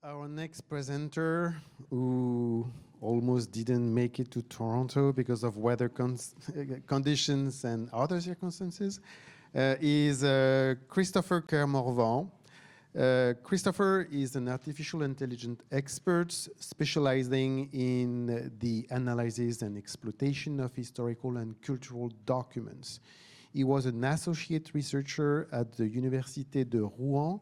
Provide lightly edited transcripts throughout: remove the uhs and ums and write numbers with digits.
Our next presenter, who almost didn't make it to Toronto because of weather conditions and other circumstances, is Christopher Kermorvant. Christopher is an artificial intelligence expert specializing in the analysis and exploitation of historical and cultural documents. He was an associate researcher at the Université de Rouen,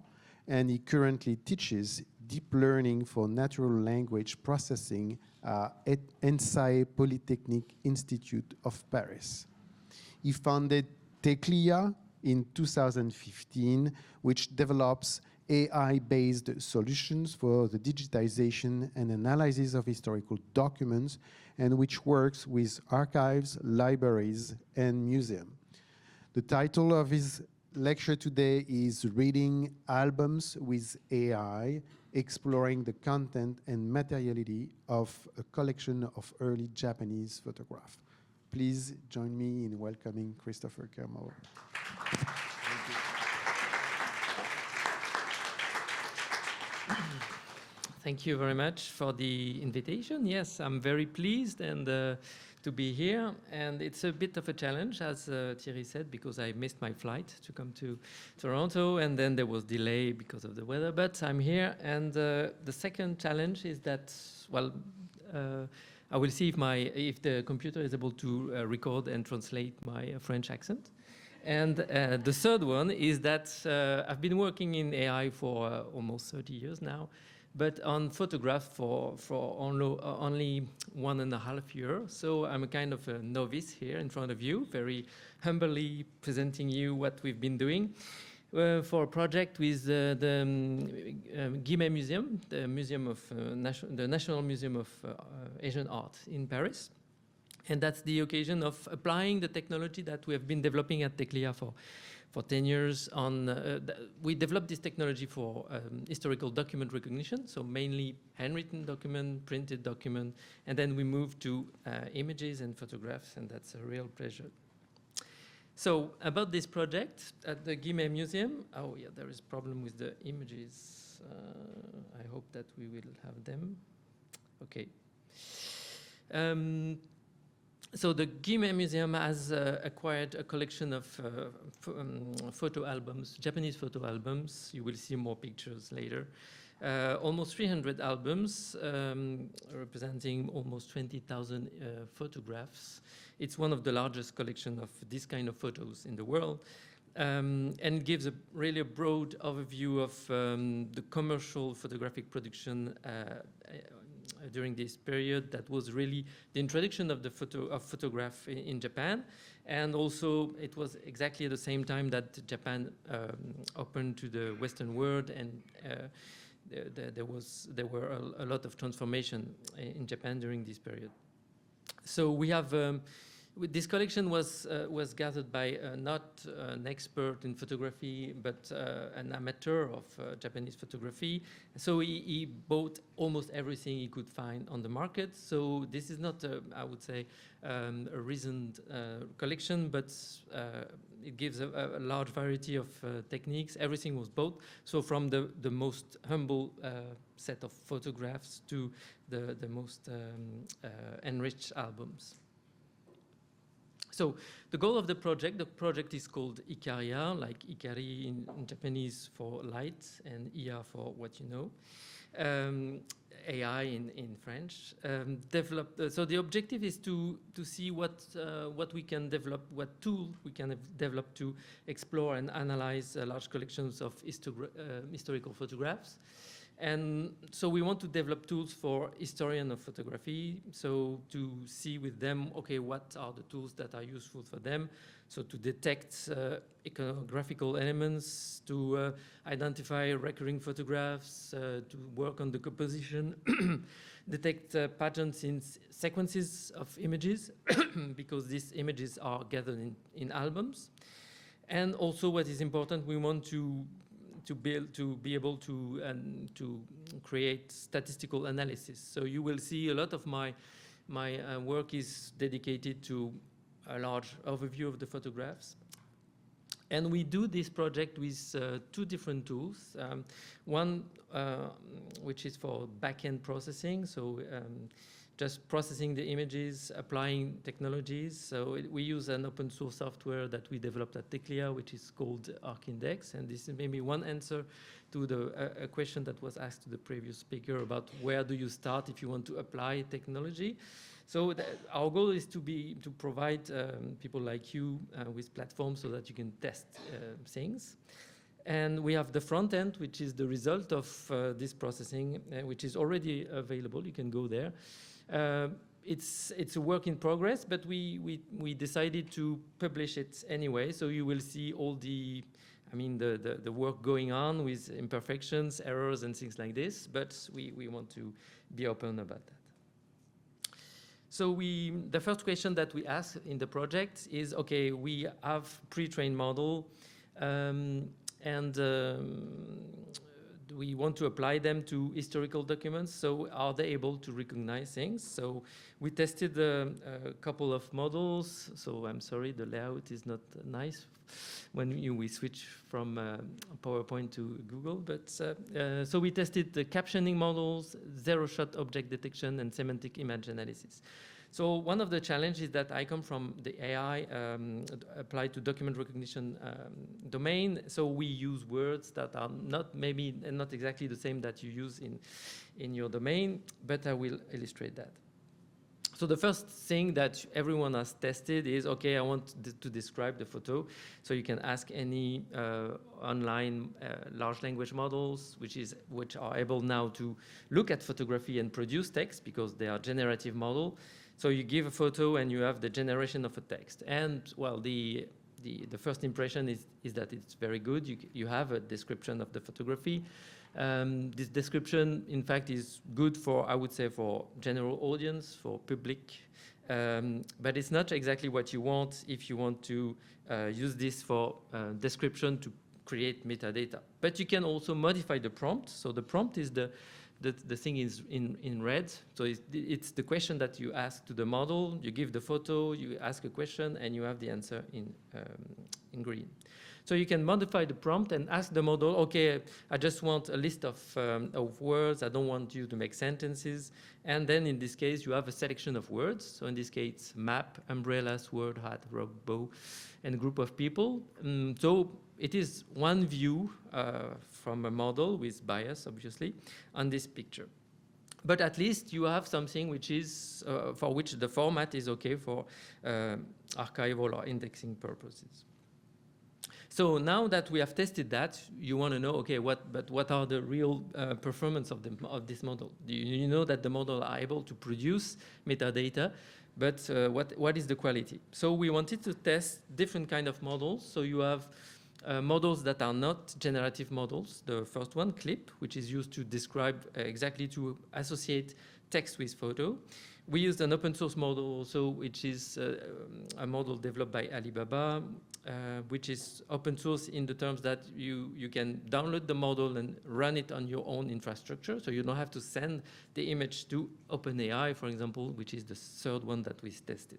and he currently teaches deep learning for natural language processing at ENSAE Polytechnique Institute of Paris. He founded pictorIA in 2015, which develops AI-based solutions for the digitization and analysis of historical documents, and which works with archives, libraries, and museums. The title of his lecture today is Reading Albums with AI, Exploring the Content and Materiality of a Collection of Early Japanese Photographs. Please join me in welcoming Christopher Kermorvant. Thank you very much for the invitation. Yes, I'm very pleased and to be here. And it's a bit of a challenge, as Thierry said, because I missed my flight to come to Toronto, and then there was delay because of the weather. But I'm here, and the second challenge is that, well, I will see if the computer is able to record and translate my French accent. And the third one is that I've been working in AI for almost 30 years now, but on photograph for only 1.5 years. So I'm a kind of a novice here in front of you, very humbly presenting you what we've been doing for a project with the Guimet Museum, the Museum of the National Museum of Asian Art in Paris. And that's the occasion of applying the technology that we have been developing at pictorIA for 10 years. We developed this technology for historical document recognition, so mainly handwritten document, printed document, and then we moved to images and photographs, and that's a real pleasure. So about this project at the Guimet Museum, oh yeah, there is a problem with the images. I hope that we will have them. Okay. So the Guimet Museum has acquired a collection of photo albums, Japanese photo albums. You will see more pictures later. Almost 300 albums representing almost 20,000 photographs. It's one of the largest collections of this kind of photos in the world, and gives really a broad overview of the commercial photographic production during this period. That was really the introduction of the photograph in Japan, and also it was exactly at the same time that Japan opened to the Western world, and there were a lot of transformation in Japan during this period. So we have this collection was gathered by not an expert in photography, but an amateur of Japanese photography. So he bought almost everything he could find on the market. So this is not, I would say, a recent collection, but it gives a large variety of techniques. Everything was bought. So from the most humble set of photographs to the most enriched albums. So the goal of the project is called pictorIA, like Ikari in Japanese for light, and IA for what you know, AI in French. So the objective is to see what we can develop, what tool we can develop to explore and analyze large collections of historical photographs. And so we want to develop tools for historians of photography, so to see with them, okay, what are the tools that are useful for them, so to detect iconographical elements, to identify recurring photographs, to work on the composition, detect patterns in sequences of images, because these images are gathered in albums. And also what is important, we want to be able to create statistical analysis. So you will see a lot of my work is dedicated to a large overview of the photographs. And we do this project with two different tools. One, which is for back-end processing, so just processing the images, applying technologies. So we use an open source software that we developed at Teclia, which is called ArcIndex. And this is maybe one answer to a question that was asked to the previous speaker about where do you start if you want to apply technology. So our goal is to provide people like you with platforms so that you can test things. And we have the front end, which is the result of this processing, which is already available. You can go there. It's a work in progress, but we decided to publish it anyway. So you will see all the work going on with imperfections, errors, and things like this. But we want to be open about that. So the first question that we ask in the project is, okay, we have pre-trained model, we want to apply them to historical documents. So are they able to recognize things? So we tested a couple of models. So I'm sorry, the layout is not nice when we switch from PowerPoint to Google. But so we tested the captioning models, zero-shot object detection, and semantic image analysis. So one of the challenges that I come from the AI applied to document recognition domain. So we use words that are not exactly the same that you use in your domain, but I will illustrate that. So the first thing that everyone has tested is, okay, I want to describe the photo. So you can ask any online large language models, which are able now to look at photography and produce text because they are generative model. So you give a photo and you have the generation of a text. And well, the first impression is that it's very good. You have a description of the photography. This description, in fact, is good for, I would say, for general audience, for public. But it's not exactly what you want if you want to use this for description to create metadata. But you can also modify the prompt. So the prompt is the thing is in red. So it's the question that you ask to the model. You give the photo, you ask a question, and you have the answer in green. So you can modify the prompt and ask the model, okay, I just want a list of words. I don't want you to make sentences. And then in this case, you have a selection of words. So in this case, map, umbrella, sword, hat, rock, bow, and a group of people. So it is one view from a model with bias, obviously, on this picture. But at least you have something which is, for which the format is okay for archival or indexing purposes. So now that we have tested that, you want to know, okay, what are the real performance of this model? You know that the model are able to produce metadata, but what is the quality? So we wanted to test different kind of models. So you have models that are not generative models. The first one, CLIP, which is used to describe exactly to associate text with photo. We used an open source model also, which is a model developed by Alibaba, which is open source in the terms that you can download the model and run it on your own infrastructure. So you don't have to send the image to OpenAI, for example, which is the third one that we tested.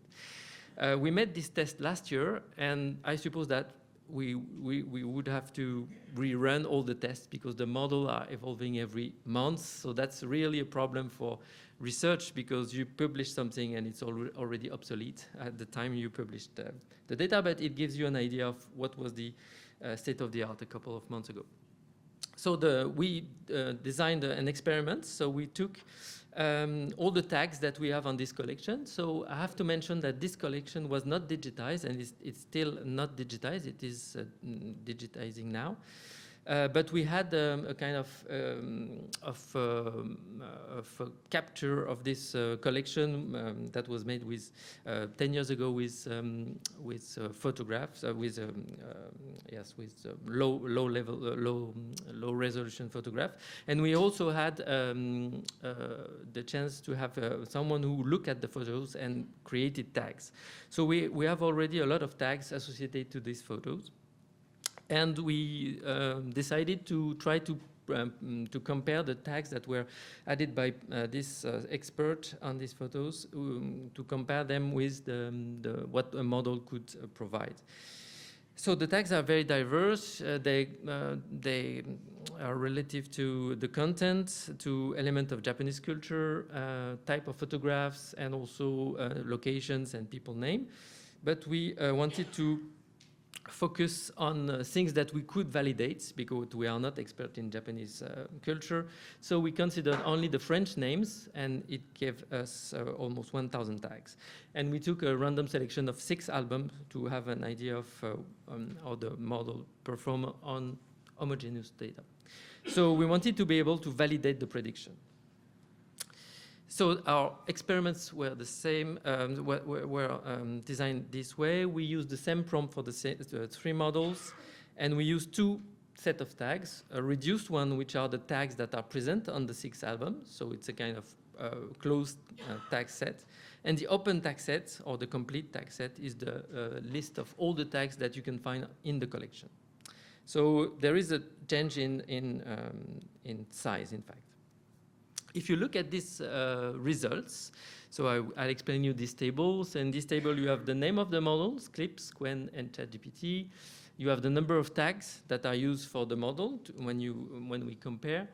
We made this test last year, and I suppose that we would have to rerun all the tests because the model are evolving every month. So that's really a problem for research because you publish something and it's already obsolete at the time you published the data, but it gives you an idea of what was the state of the art a couple of months ago. So we designed an experiment. So we took all the tags that we have on this collection. So I have to mention that this collection was not digitized, and it's still not digitized. It is digitizing now. But we had a kind of a capture of this collection that was made with 10 years ago with photographs, with low resolution photograph, and we also had the chance to have someone who looked at the photos and created tags. So we have already a lot of tags associated to these photos. And we decided to try to compare the tags that were added by this expert on these photos, to compare them with what a model could provide. So the tags are very diverse. They are relative to the content, to element of Japanese culture, type of photographs, and also locations and people name. But we wanted to focus on things that we could validate because we are not expert in Japanese culture. So we considered only the French names, and it gave us almost 1,000 tags. And we took a random selection of 6 albums to have an idea of how the model perform on homogeneous data. So we wanted to be able to validate the prediction. So our experiments were the same, were designed this way. We used the same prompt for the 3 models, and we used 2 sets of tags, a reduced one, which are the tags that are present on the 6 albums. So it's a kind of closed tag set. And the open tag set, or the complete tag set, is the list of all the tags that you can find in the collection. So there is a change in size, in fact. If you look at these results, so I'll explain you these tables. In this table, you have the name of the models, Clips, Qwen, and ChatGPT. You have the number of tags that are used for the model when we compare.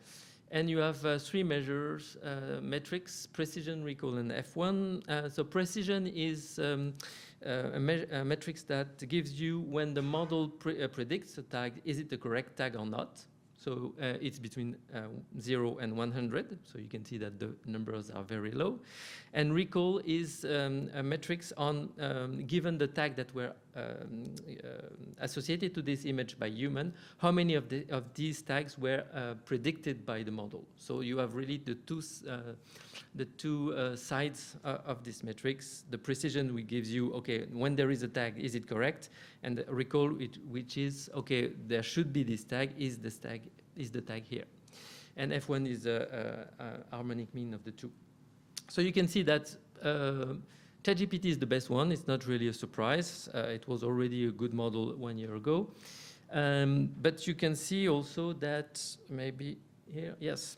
And you have 3 measures, metrics, precision, recall, and F1. So precision is a metrics that gives you when the model predicts a tag, is it the correct tag or not? So it's between 0 and 100. So you can see that the numbers are very low. And recall is a metrics on, given the tag that were associated to this image by human, how many of these tags were predicted by the model. So you have really the two sides of this matrix. The precision which gives you, okay, when there is a tag, is it correct? And the recall, which is, okay, there should be this tag, is the tag here? And F1 is a harmonic mean of the 2. So you can see that ChatGPT is the best one. It's not really a surprise. It was already a good model 1 year ago. But you can see also that maybe here, yes,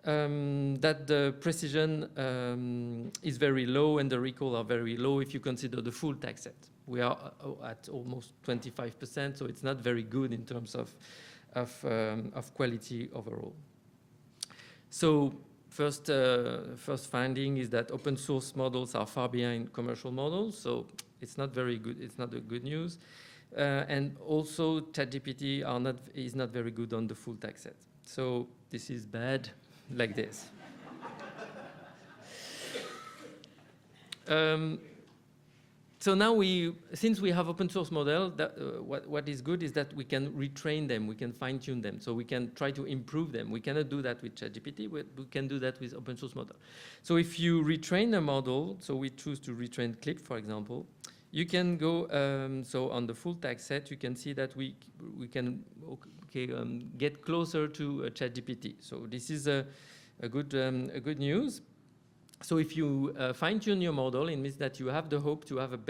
that the precision is very low and the recall are very low if you consider the full tag set. We are at almost 25%, so it's not very good in terms of quality overall. So first finding is that open source models are far behind commercial models, so it's not very good. It's not a good news. And also ChatGPT is not very good on the full tag set. So this is bad, like this. So now since we have open source model, what is good is that we can retrain them, we can fine tune them, so we can try to improve them. We cannot do that with ChatGPT, but we can do that with open source model. So if you retrain a model, so we choose to retrain Clip, for example, you can go, so on the full tag set, you can see that we can get closer to ChatGPT. So this is a good news. So if you fine-tune your model, it means that you have the hope to have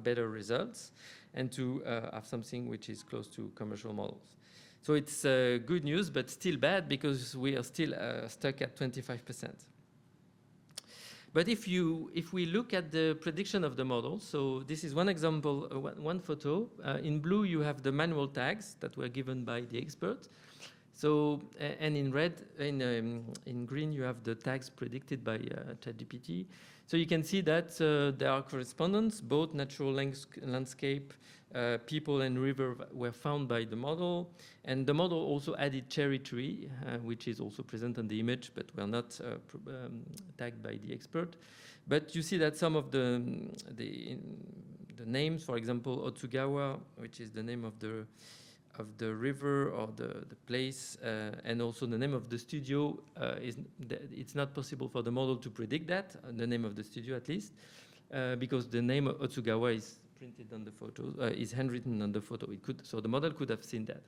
better results and to have something which is close to commercial models. So it's good news, but still bad because we are still stuck at 25%. But if we look at the prediction of the model, so this is one example, one photo. In blue, you have the manual tags that were given by the expert. So, and in red, in green, you have the tags predicted by ChatGPT. So you can see that there are correspondence, both natural landscape, people and river were found by the model. And the model also added cherry tree, which is also present on the image, but were not tagged by the expert. But you see that some of the names, for example, Otsugawa, which is the name of the river or the place, and also the name of the studio, it's not possible for the model to predict that, the name of the studio at least, because the name of Otsugawa is printed on the photo, is handwritten on the photo. So the model could have seen that.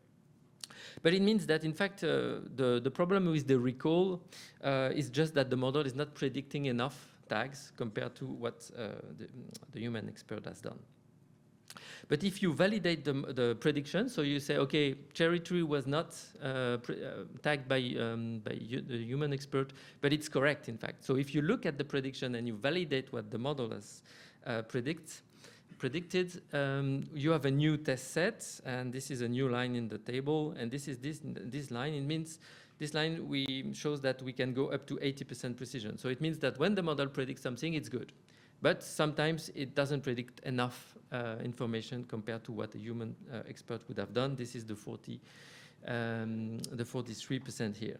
But it means that, in fact, the problem with the recall is just that the model is not predicting enough tags compared to what the human expert has done. But if you validate the prediction, so you say, okay, cherry tree was not tagged by the human expert, but it's correct, in fact. So if you look at the prediction and you validate what the model has predicts, predicted, you have a new test set, and this is a new line in the table, and this is this line. It means this line shows that we can go up to 80% precision. So it means that when the model predicts something, it's good. But sometimes it doesn't predict enough information compared to what a human expert would have done. This is the 43% here.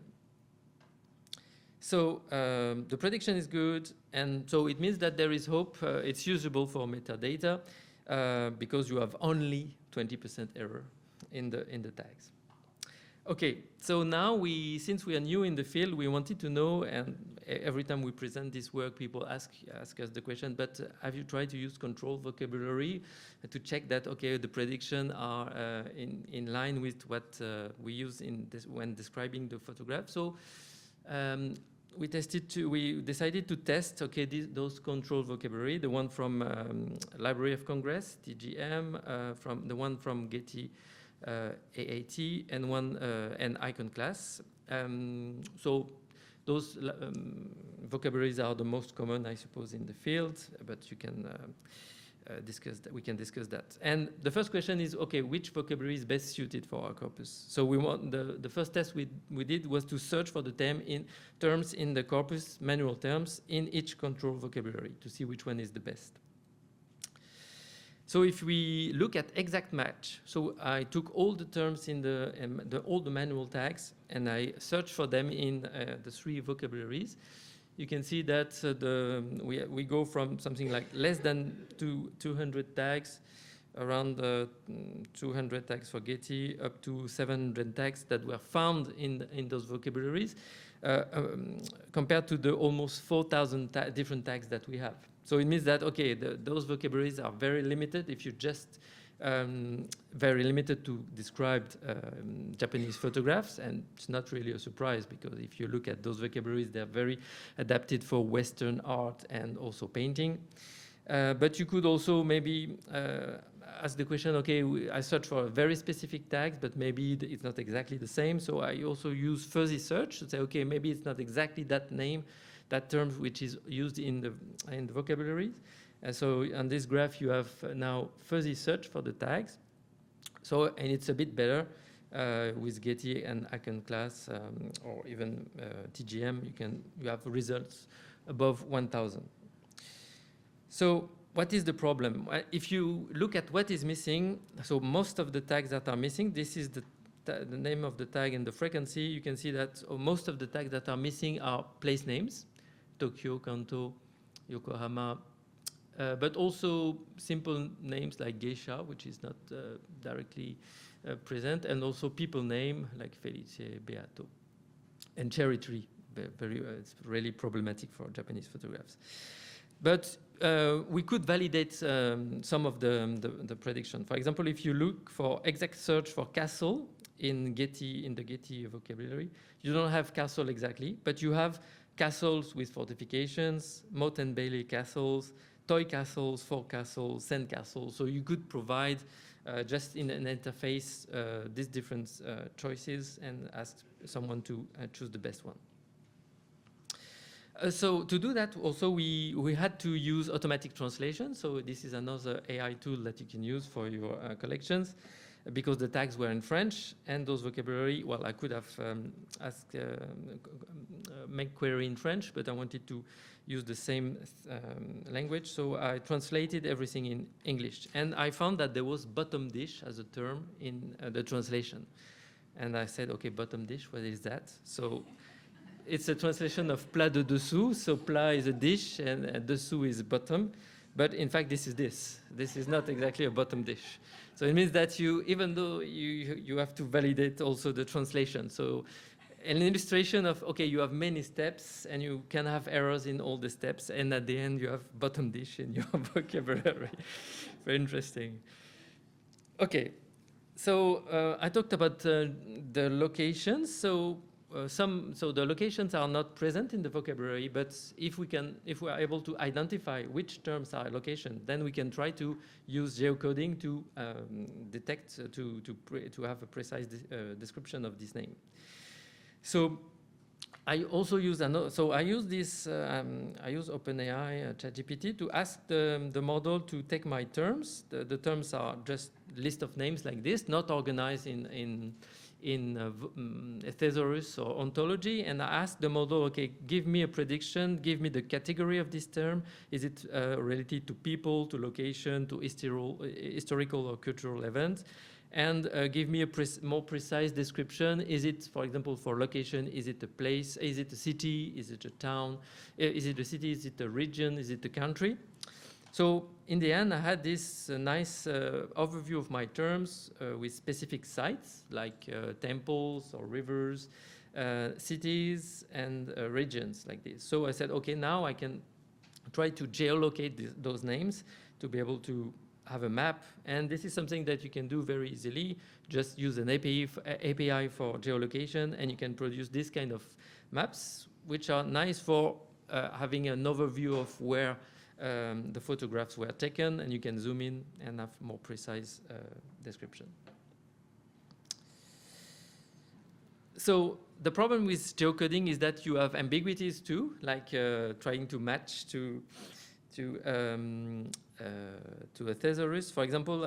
So the prediction is good, and so it means that there is hope. It's usable for metadata because you have only 20% error in the tags. Okay, so now since we are new in the field, we wanted to know, and every time we present this work, people ask us the question, but have you tried to use control vocabulary to check that, okay, the prediction are in line with what we use when describing the photograph? So we decided to test, okay, those control vocabulary, the one from Library of Congress, TGM, from the one from Getty AAT, and one and icon class. So those vocabularies are the most common, I suppose, in the field, but you can discuss that. We can discuss that. And the first question is, okay, which vocabulary is best suited for our corpus? So we want the first test we did was to search for the terms in the corpus, manual terms, in each control vocabulary to see which one is the best. So if we look at exact match, so I took all the terms in all the manual tags, and I searched for them in the 3 vocabularies. You can see that we go from something like less than 200 tags, around 200 tags for Getty, up to 700 tags that were found in those vocabularies, compared to the almost 4,000 different tags that we have. So it means that, okay, those vocabularies are very limited if you just very limited to described Japanese photographs, and it's not really a surprise because if you look at those vocabularies, they're very adapted for Western art and also painting. But you could also maybe ask the question, okay, I search for very specific tags, but maybe it's not exactly the same. So I also use fuzzy search to say, okay, maybe it's not exactly that name, that term which is used in the vocabularies. And so on this graph, you have now fuzzy search for the tags. So, and it's a bit better with Getty and icon class or even TGM. You have results above 1,000. So what is the problem? If you look at what is missing, so most of the tags that are missing, this is the name of the tag and the frequency. You can see that most of the tags that are missing are place names, Tokyo, Kanto, Yokohama, but also simple names like Geisha, which is not directly present, and also people name like Felice, Beato, and cherry tree. It's really problematic for Japanese photographs. But we could validate some of the prediction. For example, if you look for exact search for castle in the Getty vocabulary, you don't have castle exactly, but you have castles with fortifications, motte and bailey castles, toy castles, folk castles, sand castles. So you could provide just in an interface these different choices and ask someone to choose the best one. So to do that, also we had to use automatic translation. So this is another AI tool that you can use for your collections, because the tags were in French and those vocabulary. Well, I could have asked make query in French, but I wanted to use the same language, so I translated everything in English. And I found that there was bottom dish as a term in the translation. And I said, okay, bottom dish, what is that? So it's a translation of plat de dessous. So plat is a dish and dessous is bottom. But in fact, this is this. This is not exactly a bottom dish. So it means that even though you have to validate also the translation. So an illustration of, okay, you have many steps and you can have errors in all the steps. And at the end, you have bottom dish in your vocabulary. Very interesting. Okay. So I talked about the locations. So the locations are not present in the vocabulary, but if we are able to identify which terms are location, then we can try to use geocoding to detect, to have a precise description of this name. So I also use so I use this. I use OpenAI ChatGPT to ask the model to take my terms. The terms are just list of names like this, not organized in a thesaurus or ontology. And I ask the model, okay, give me a prediction, give me the category of this term. Is it related to people, to location, to historical or cultural events? And give me a more precise description. Is it, for example, for location, is it a place? Is it a city? Is it a town? Is it a city? Is it a region? Is it a country? So in the end, I had this nice overview of my terms with specific sites like temples or rivers, cities, and regions like this. So I said, okay, now I can try to geolocate those names to be able to have a map, and this is something that you can do very easily. Just use an API for geolocation, and you can produce this kind of maps, which are nice for having an overview of where the photographs were taken, and you can zoom in and have more precise description. So the problem with geocoding is that you have ambiguities too, like trying to match to a thesaurus. For example,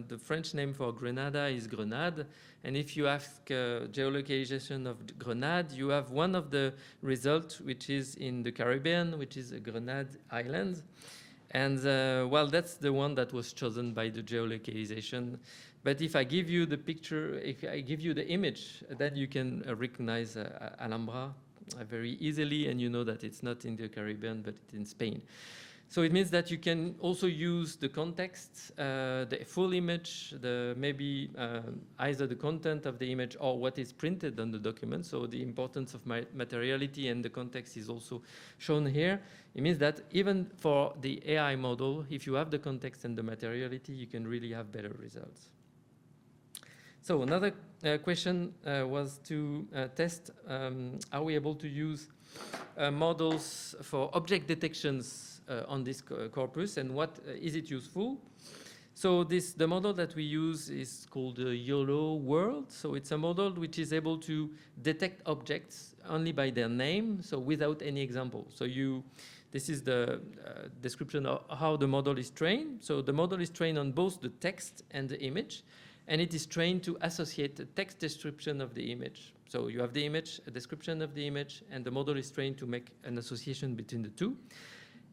the French name for Grenada is Grenade, and if you ask geolocalization of Grenade, you have one of the results which is in the Caribbean, which is Grenade Island, and well, that's the one that was chosen by the geolocalization. But if I give you the picture, if I give you the image, then you can recognize Alhambra very easily, and you know that it's not in the Caribbean, but it's in Spain. So it means that you can also use the context, the full image, maybe either the content of the image or what is printed on the document. So the importance of materiality and the context is also shown here. It means that even for the AI model, if you have the context and the materiality, you can really have better results. So another question was to test, are we able to use models for object detections on this corpus, and what is it useful? So the model that we use is called the YOLO world. So it's a model which is able to detect objects only by their name, so without any example. So this is the description of how the model is trained. So the model is trained on both the text and the image, and it is trained to associate the text description of the image. So you have the image, a description of the image, and the model is trained to make an association between the two.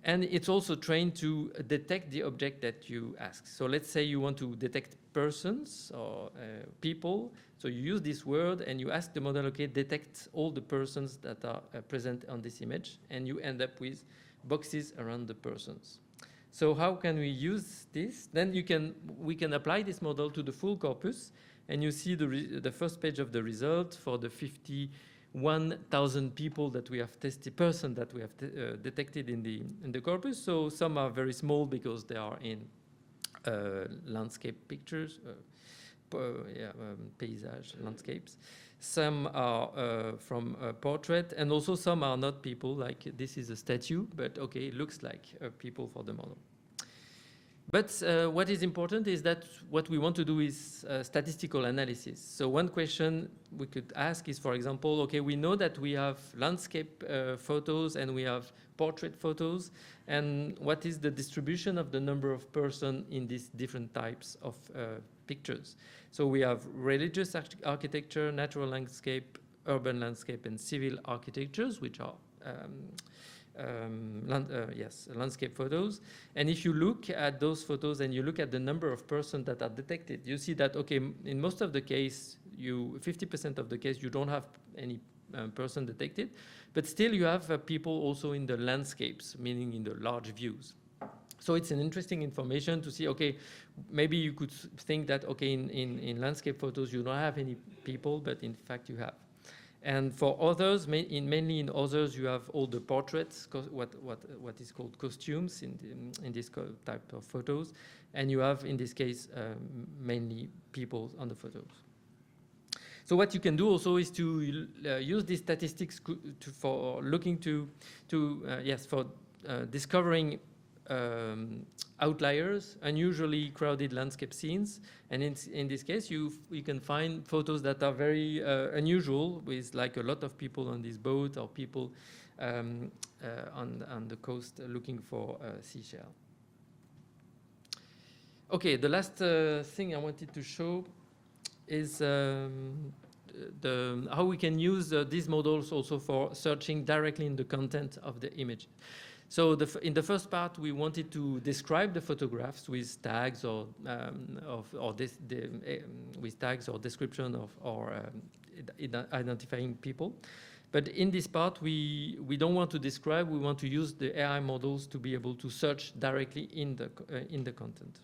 And it's also trained to detect the object that you ask. So let's say you want to detect persons or people. So you use this word and you ask the model, okay, detect all the persons that are present on this image, and you end up with boxes around the persons. So how can we use this? Then we can apply this model to the full corpus, and you see the first page of the result for the 51,000 people that we have tested, that we have detected in the corpus. So some are very small because they are in landscape pictures, paysage landscapes. Some are from a portrait, and also some are not people, like this is a statue, but okay, it looks like people for the model. But what is important is that what we want to do is statistical analysis. So one question we could ask is, for example, okay, we know that we have landscape photos and we have portrait photos, and what is the distribution of the number of persons in these different types of pictures? So we have religious architecture, natural landscape, urban landscape, and civil architectures, which are landscape photos. And if you look at those photos and you look at the number of persons that are detected, you see that, okay, in most of the case, 50% of the case, you don't have any person detected, but still you have people also in the landscapes, meaning in the large views. So it's an interesting information to see, okay, maybe you could think that, okay, in landscape photos, you don't have any people, but in fact you have. And for others, mainly in others, you have all the portraits, what is called costumes in this type of photos. And you have, in this case, mainly people on the photos. So what you can do also is to use these statistics for discovering outliers, unusually crowded landscape scenes. And in this case, you can find photos that are very unusual, with like a lot of people on this boat, or people on the coast looking for seashell. Okay, the last thing I wanted to show is how we can use these models also for searching directly in the content of the image. So in the first part, we wanted to describe the photographs with tags or with tags or description or identifying people. But in this part, we don't want to describe. We want to use the AI models to be able to search directly in the content.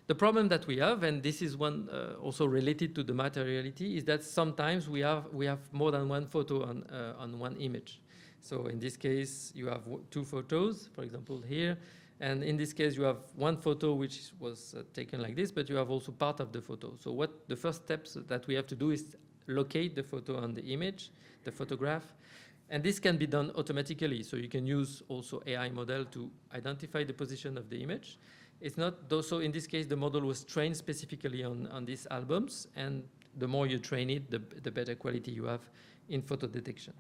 The problem that we have, and this is one also related to the materiality, is that sometimes we have more than one photo on one image. So in this case, you have two photos, for example, here. And in this case, you have one photo which was taken like this, but you have also part of the photo. So what the first steps that we have to do is locate the photo on the image, the photograph. And this can be done automatically. So you can use also AI model to identify the position of the image. It's not, though, so in this case, the model was trained specifically on these albums. And the more you train it, the better quality you have in photo detection.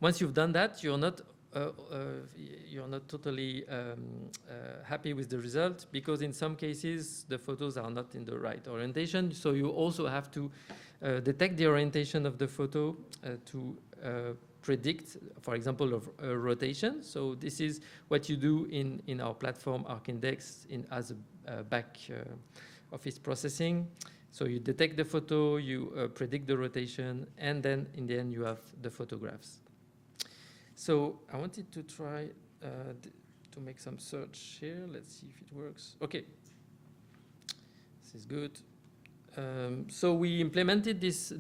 Once you've done that, you're not totally happy with the result, because in some cases the photos are not in the right orientation. So you also have to detect the orientation of the photo to predict, for example, of rotation. So this is what you do in our platform ArcIndex as a back office processing. So you detect the photo, you predict the rotation, and then in the end you have the photographs. So I wanted to try to make some search here. Let's see if it works. Okay, this is good. So we implemented this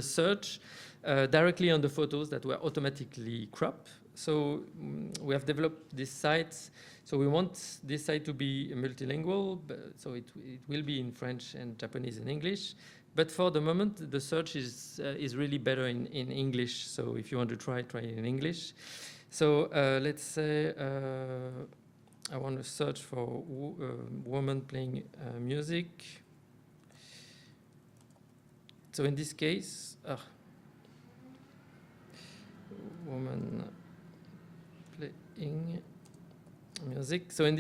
search directly on the photos that were automatically cropped. So we have developed this site. So we want this site to be multilingual, so it will be in French and Japanese and English. But for the moment, the search is really better in English. So if you want to try it in English. So let's say I want to search for woman playing music. So in this case, woman playing music. So in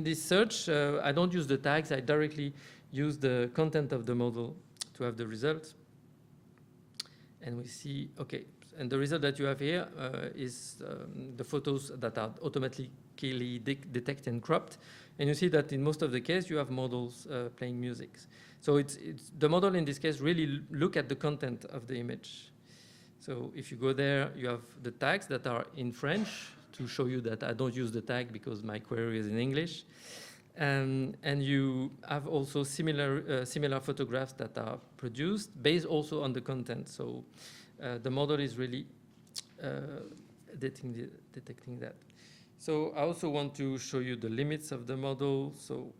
this search, I don't use the tags. I directly use the content of the model to have the result. And we see, okay, and the result that you have here is the photos that are automatically detected and cropped. And you see that in most of the case, you have models playing music. So it's the model in this case really look at the content of the image. So if you go there, you have the tags that are in French to show you that I don't use the tag because my query is in English. And you have also similar photographs that are produced based also on the content. So the model is really detecting that. So I also want to show you the limits of the model. So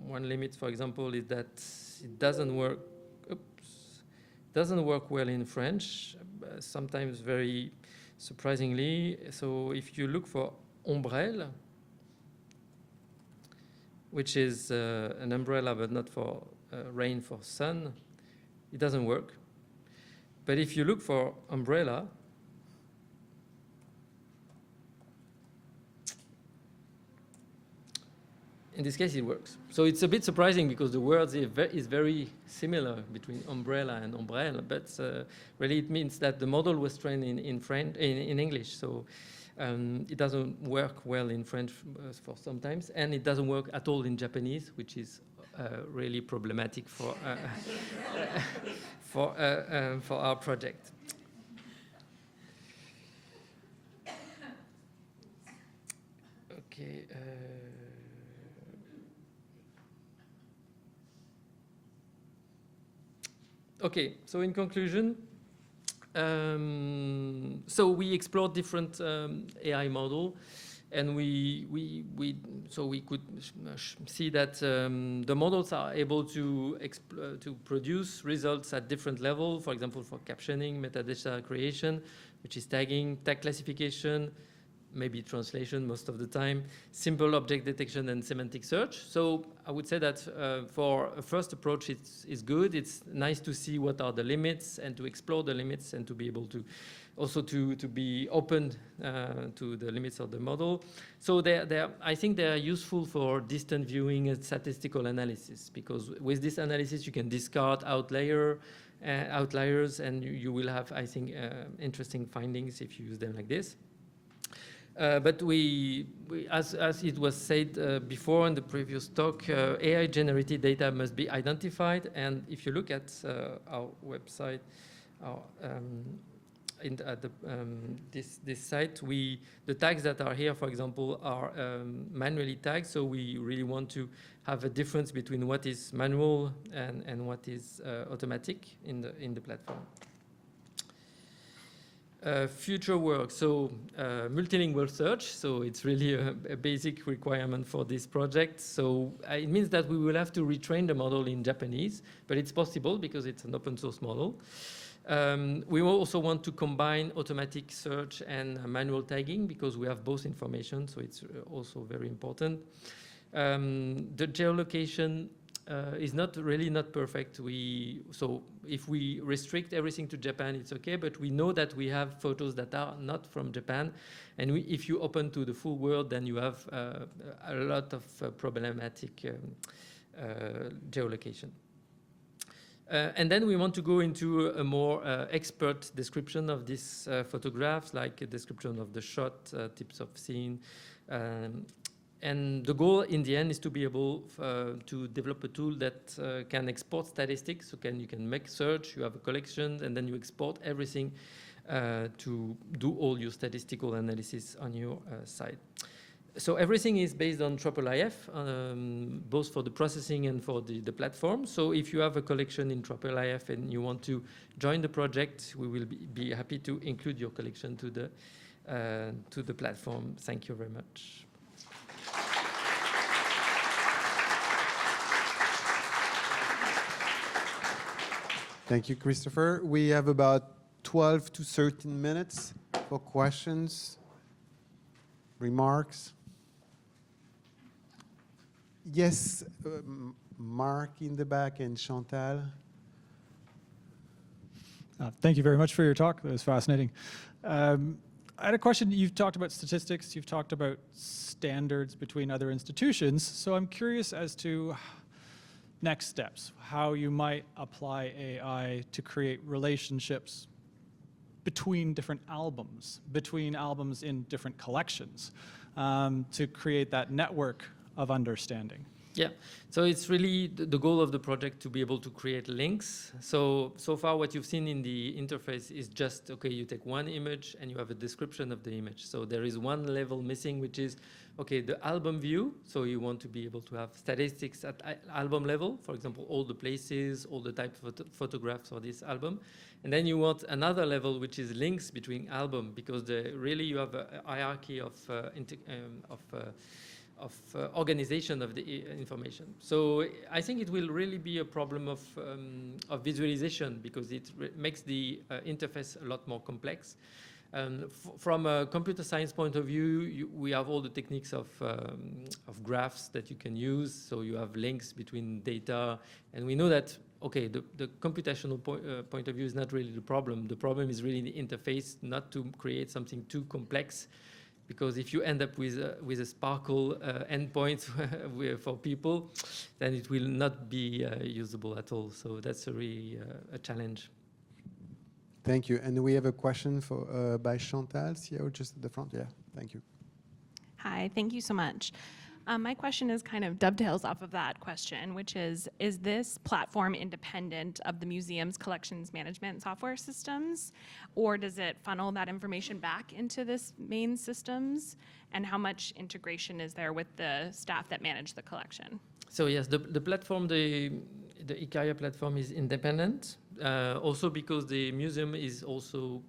one limit, for example, is that it doesn't work well in French, sometimes very surprisingly. So if you look for ombrelle, which is an umbrella but not for rain, for sun, it doesn't work. But if you look for umbrella, in this case, it works. So it's a bit surprising because the words is very similar between umbrella and ombrelle, but really it means that the model was trained in French, in English. So it doesn't work well in French for sometimes, and it doesn't work at all in Japanese, which is really problematic for for our project. Okay. Okay, so in conclusion, so we explored different AI model, and we could see that the models are able to produce results at different levels. For example, for captioning, metadata creation, which is tagging, tag classification, maybe translation most of the time, simple object detection and semantic search. So I would say that for a first approach, it's good. It's nice to see what are the limits and to explore the limits and to be able to also to be open to the limits of the model. So I think they are useful for distant viewing and statistical analysis, because with this analysis you can discard outliers, and you will have, I think, interesting findings if you use them like this. But as it was said before in the previous talk, AI-generated data must be identified. And if you look at our website, this site, the tags that are here, for example, are manually tagged. So we really want to have a difference between what is manual and what is automatic in the platform. Future work, so multilingual search. So it's really a basic requirement for this project. So it means that we will have to retrain the model in Japanese, but it's possible because it's an open source model. We will also want to combine automatic search and manual tagging, because we have both information, so it's also very important. The geolocation is not perfect. So if we restrict everything to Japan, it's okay, but we know that we have photos that are not from Japan, and if you open to the full world, then you have a lot of problematic geolocation. And then we want to go into a more expert description of these photographs, like a description of the shot, tips of scene. And the goal in the end is to be able to develop a tool that can export statistics. So you can make search, you have a collection, and then you export everything to do all your statistical analysis on your site. So everything is based on pictorIA, both for the processing and for the platform. So if you have a collection in pictorIA and you want to join the project, we will be happy to include your collection to the platform. Thank you very much. Thank you, Christopher. We have about 12 to 13 minutes for questions, remarks. Yes, Mark in the back and Chantal. Thank you very much for your talk. That was fascinating. I had a question. You've talked about statistics. You've talked about standards between other institutions. So I'm curious as to next steps, how you might apply AI to create relationships between different albums, in different collections, to create that network of understanding. Yeah, so it's really the goal of the project to be able to create links. So far what you've seen in the interface is just, okay, you take one image and you have a description of the image. So there is one level missing, which is, okay, the album view. So you want to be able to have statistics at album level, for example, all the places, all the type of photographs for this album. And then you want another level, which is links between album, because really you have a hierarchy of organization of the information. So I think it will really be a problem of visualization, because it makes the interface a lot more complex. From a computer science point of view, we have all the techniques of graphs that you can use. So you have links between data, and we know that, okay, the computational point of view is not really the problem. The problem is really the interface, not to create something too complex. Because if you end up with a sparkle endpoint for people, then it will not be usable at all. So that's really a challenge. Thank you. And we have a question by Chantal, here just at the front. Yeah, thank you. Hi, thank you so much. My question is kind of dovetails off of that question, which is this platform independent of the museum's collections management software systems, or does it funnel that information back into this main systems? And how much integration is there with the staff that manage the collection? So yes, the platform, the Icaria platform is independent. Also because the museum is also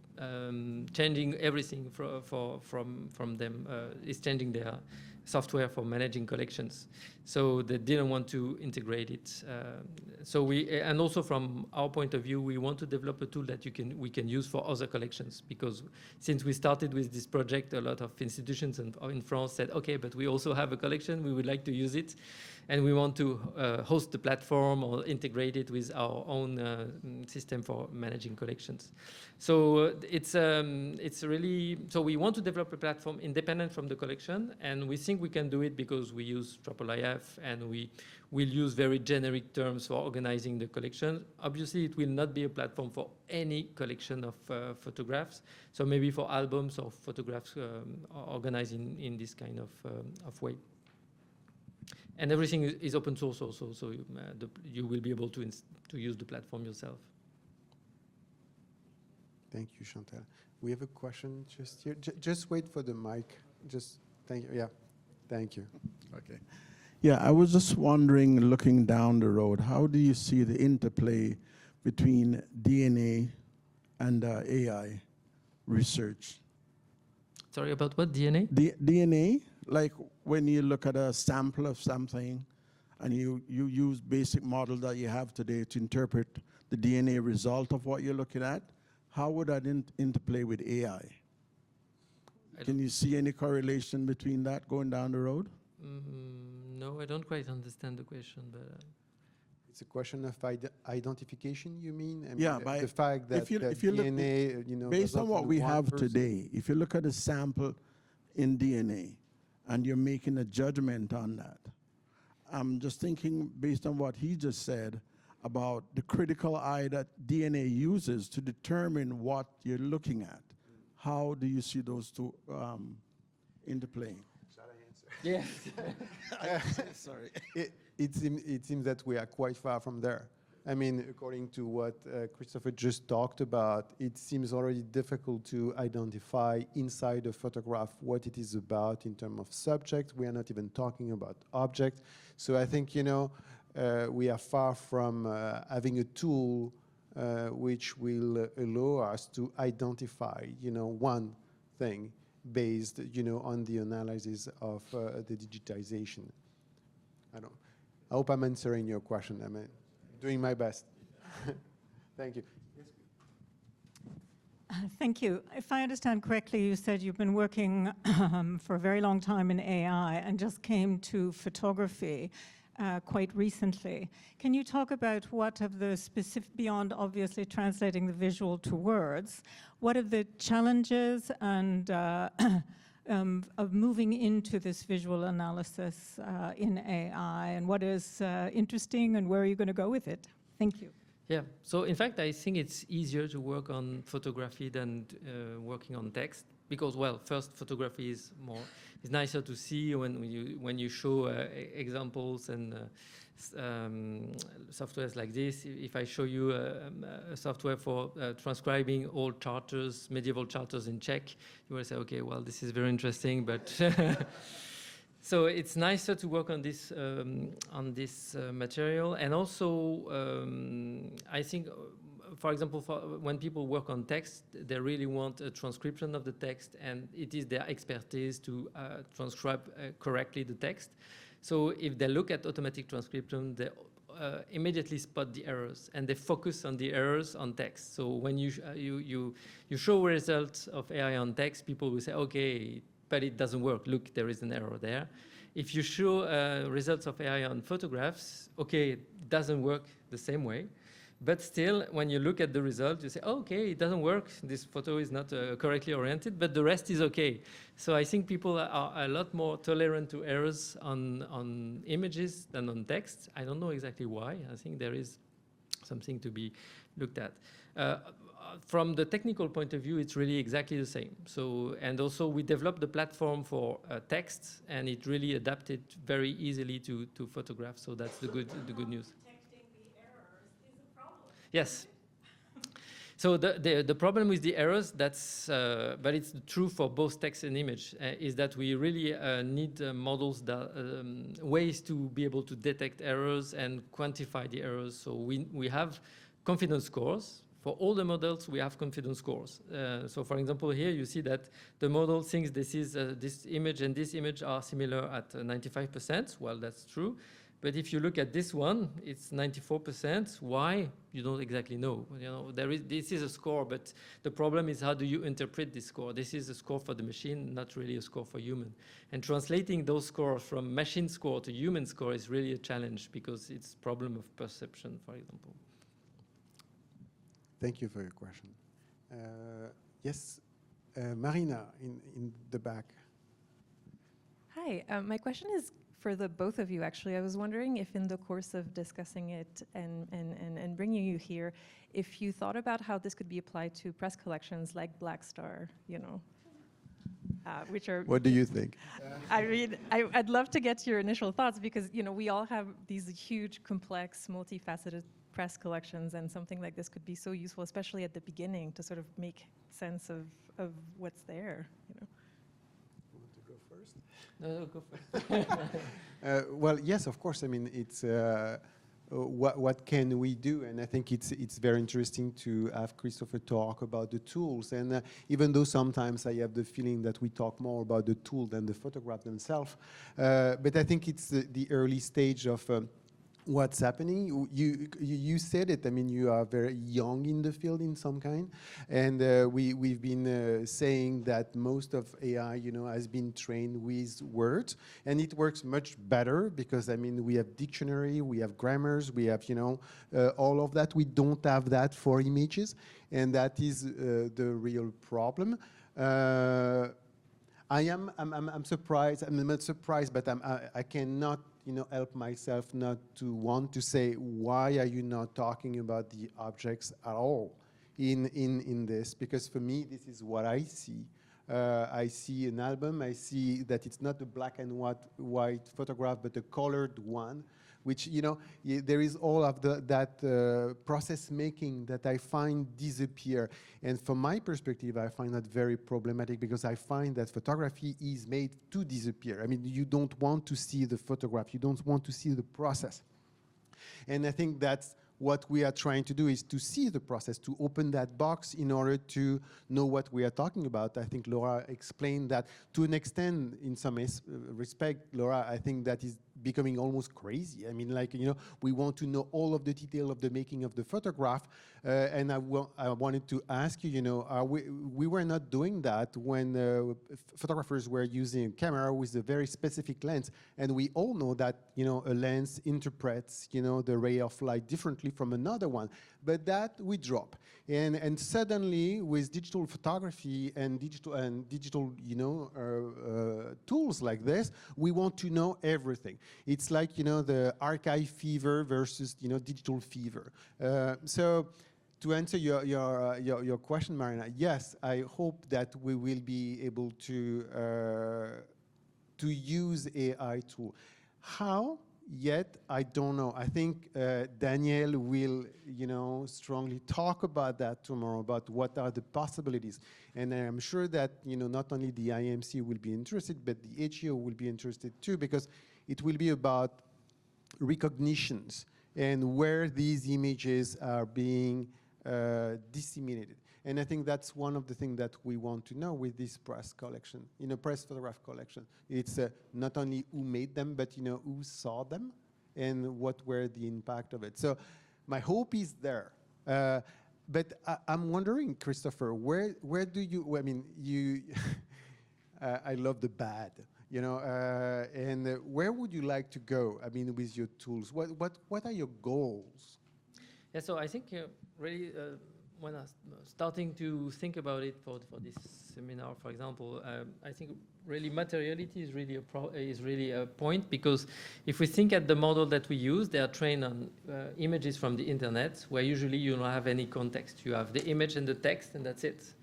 changing everything from them. Is changing their software for managing collections, so they didn't want to integrate it. And also from our point of view, we want to develop a tool that we can use for other collections, because since we started with this project, a lot of institutions in France said, okay, but we also have a collection, we would like to use it, and we want to host the platform or integrate it with our own system for managing collections. So it's really, so we want to develop a platform independent from the collection, and we think we can do it because we use pictorIA, and we will use very generic terms for organizing the collection. Obviously, it will not be a platform for any collection of photographs. So maybe for albums or photographs organized in this kind of way. And everything is open source also, so you will be able to use the platform yourself. Thank you, Chantal. We have a question just here. Just wait for the mic. Just thank you. Yeah, thank you. Okay. Yeah, I was just wondering, looking down the road, how do you see the interplay between DNA and AI research? Sorry, about what, DNA? DNA, like when you look at a sample of something and you use basic model that you have today to interpret the DNA result of what you're looking at, how would that interplay with AI? Can you see any correlation between that going down the road? No, I don't quite understand the question, but... It's a question of identification, you mean? I mean, Yeah, by the fact that, if you DNA, look, you know, based on what we have person. today, if you look at a sample in DNA and you're making a judgment on that, I'm just thinking, based on what he just said, about the critical eye that DNA uses to determine what you're looking at. How do you see those two interplaying? Shall I answer? Yes. Sorry. It seems that we are quite far from there. I mean, according to what Christopher just talked about, it seems already difficult to identify inside a photograph what it is about in terms of subject. We are not even talking about object. So I think, you know, we are far from having a tool which will allow us to identify, you know, one thing based, you know, on the analysis of the digitization. I hope I'm answering your question. I'm doing my best. Thank you. Thank you. If I understand correctly, you said you've been working for a very long time in AI and just came to photography quite recently. Can you talk about what of the specific, beyond obviously translating the visual to words, what are the challenges and of moving into this visual analysis in AI, and what is interesting and where are you going to go with it? Thank you. Yeah, so in fact, I think it's easier to work on photography than working on text, because, well, first, photography is nicer to see when you show examples and softwares like this. If I show you a software for transcribing old charters, medieval charters in Czech, you will say, okay, well, this is very interesting, but so it's nicer to work on this material. And also, I think, for example, when people work on text, they really want a transcription of the text, and it is their expertise to transcribe correctly the text. So if they look at automatic transcription, they immediately spot the errors, and they focus on the errors on text. So when you show results of AI on text, people will say, okay, but it doesn't work. Look, there is an error there. If you show results of AI on photographs, okay, it doesn't work the same way. But still, when you look at the result, you say, oh, okay, it doesn't work. This photo is not correctly oriented, but the rest is okay. So I think people are a lot more tolerant to errors on images than on text. I don't know exactly why. I think there is something to be looked at. From the technical point of view, it's really exactly the same. So, and also we developed the platform for text, and it really adapted very easily to photographs. So that's the good news. Yes. So the problem with the errors, that's, but it's true for both text and image, is that we really need models, that, ways to be able to detect errors and quantify the errors. So we have confidence scores. For all the models, we have confidence scores. So for example, here you see that the model thinks this image and this image are similar at 95%. Well, that's true. But if you look at this one, it's 94%. Why? You don't exactly know. You know, this is a score, but the problem is how do you interpret this score? This is a score for the machine, not really a score for human. And translating those scores from machine score to human score is really a challenge because it's a problem of perception, for example. Thank you for your question. Yes, Marina in the back. Hi, my question is for the both of you, actually. I was wondering if in the course of discussing it and bringing you here, if you thought about how this could be applied to press collections like Black Star, you know, which are... What do you think? I mean, I'd love to get your initial thoughts because, you know, we all have these huge, complex, multifaceted press collections, and something like this could be so useful, especially at the beginning, to sort of make sense of what's there, you know. You want to go first? No, go first. Well, yes, of course. I mean, it's what can we do? And I think it's very interesting to have Christopher talk about the tools. And even though sometimes I have the feeling that we talk more about the tool than the photograph themselves, but I think it's the early stage of what's happening. You said it. I mean, you are very young in the field in some kind, and we've been saying that most of AI, you know, has been trained with words, and it works much better because I mean we have dictionary, we have grammars, we have, you know, all of that. We don't have that for images, and that is the real problem. I'm surprised. I'm not surprised, but I cannot, you know, help myself not to want to say, why are you not talking about the objects at all in this? Because for me, this is what I see. I see an album. I see that it's not a black and white photograph, but a colored one, which, you know, there is all of that process making that I find disappear. And from my perspective, I find that very problematic because I find that photography is made to disappear. I mean, you don't want to see the photograph. You don't want to see the process. And I think that's what we are trying to do, is to see the process, to open that box in order to know what we are talking about. I think Laura explained that to an extent, in some respect, Laura, I think that is becoming almost crazy. I mean, like, you know, we want to know all of the detail of the making of the photograph. And I wanted to ask you, you know, we were not doing that when photographers were using a camera with a very specific lens. And we all know that, you know, a lens interprets, you know, the ray of light differently from another one. But that we drop. And suddenly with digital photography and digital, you know, tools like this, we want to know everything. It's like, you know, the archive fever versus, you know, digital fever. So to answer your question, Marina, yes, I hope that we will be able to use AI tool. How? Yet, I don't know. I think Daniel will, you know, strongly talk about that tomorrow, about what are the possibilities. And I'm sure that, you know, not only the IMC will be interested, but the HEO will be interested too, because it will be about recognitions and where these images are being disseminated. And I think that's one of the things that we want to know with this press collection, you know, press photograph collection. It's not only who made them, but, you know, who saw them and what were the impact of it. So my hope is there. But I'm wondering, Christopher, where do you, I mean, you, I love the bad, you know, and where would you like to go, I mean, with your tools? What are your goals? Yeah, so I think really, when I starting to think about it for this seminar, for example, I think really materiality is really a point, because if we think at the model that we use, they are trained on images from the internet, where usually you don't have any context. You have the image and the text, and that's it.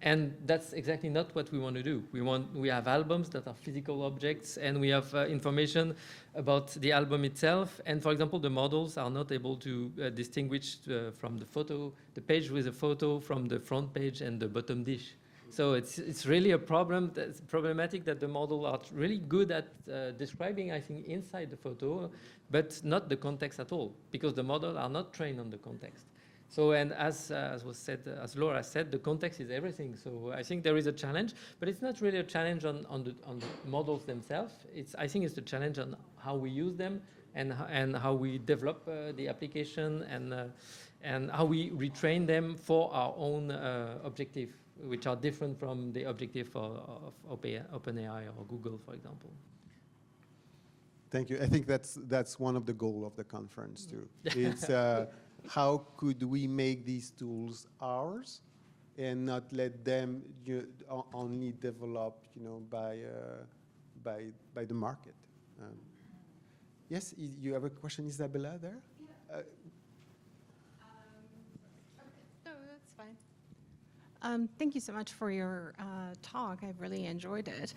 And that's exactly not what we want to do. We have albums that are physical objects, and we have information about the album itself. And for example, the models are not able to distinguish from the photo, the page with a photo, from the front page and the bottom dish. So it's really a problem. That's problematic that the model are really good at describing, I think, inside the photo, but not the context at all, because the model are not trained on the context. So, and as was said, as Laura said, the context is everything. So I think there is a challenge, but it's not really a challenge on the models themselves. I think it's the challenge on how we use them and how we develop the application and how we retrain them for our own objective, which are different from the objective of OpenAI or Google, for example. Thank you. I think that's one of the goals of the conference too. It's how could we make these tools ours, and not let them only develop, by the market. Yes, you have a question, Isabella, there? Yeah. No, that's fine. Thank you so much for your talk. I really enjoyed it.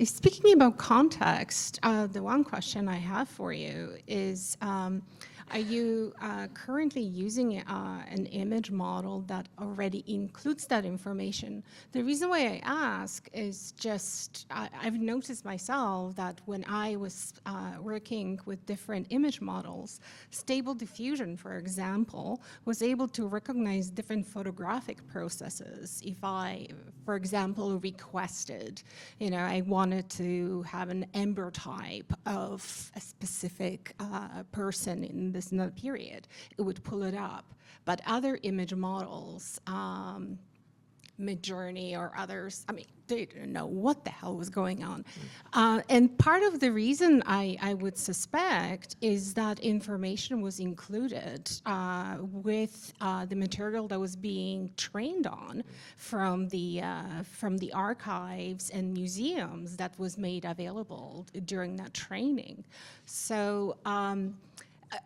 Speaking about context, the one question I have for you is, are you currently using an image model that already includes that information? The reason why I ask is just, I've noticed myself that when I was working with different image models, Stable Diffusion, for example, was able to recognize different photographic processes. If I, for example, requested, I wanted to have an amber type of a specific person in this period, it would pull it up. But other image models, Midjourney or others, they didn't know what the hell was going on. And part of the reason I would suspect is that information was included with the material that was being trained on from the archives and museums that was made available during that training. So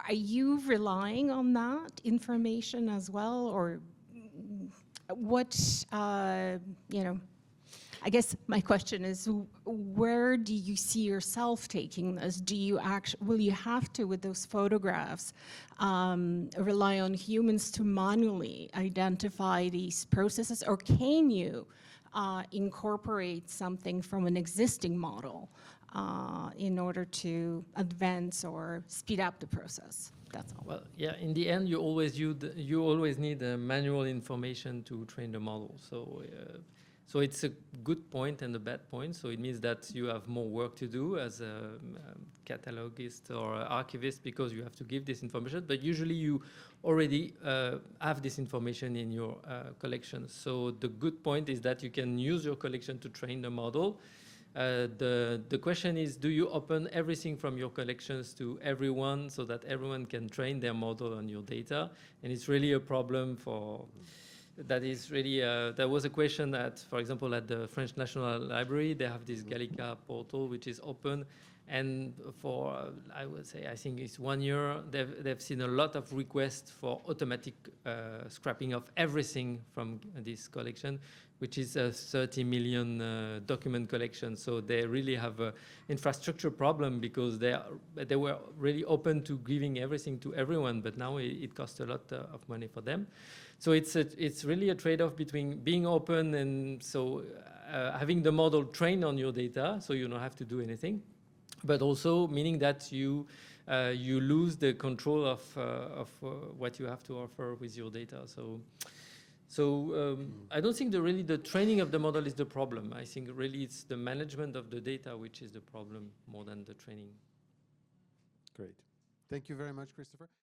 are you relying on that information as well, or what, I guess my question is, where do you see yourself taking this? Will you have to, with those photographs, rely on humans to manually identify these processes, or can you incorporate something from an existing model in order to advance or speed up the process? That's all. Well, yeah, in the end, you always need manual information to train the model. So it's a good point and a bad point. So it means that you have more work to do as a catalogist or archivist, because you have to give this information. But usually you already have this information in your collection. So the good point is that you can use your collection to train the model. The question is, do you open everything from your collections to everyone so that everyone can train their model on your data? And it's really a problem that is really, there was a question that, for example, at the French National Library, they have this Gallica portal, which is open. And for, I would say, I think it's 1 year, they've seen a lot of requests for automatic scrapping of everything from this collection, which is a 30 million document collection. So they really have an infrastructure problem, because they were really open to giving everything to everyone, but now it costs a lot of money for them. So it's really a trade-off between being open and having the model trained on your data, so you don't have to do anything, but also meaning that you lose the control of what you have to offer with your data. So I don't think the training of the model is the problem. I think really it's the management of the data which is the problem more than the training. Great. Thank you very much, Christopher.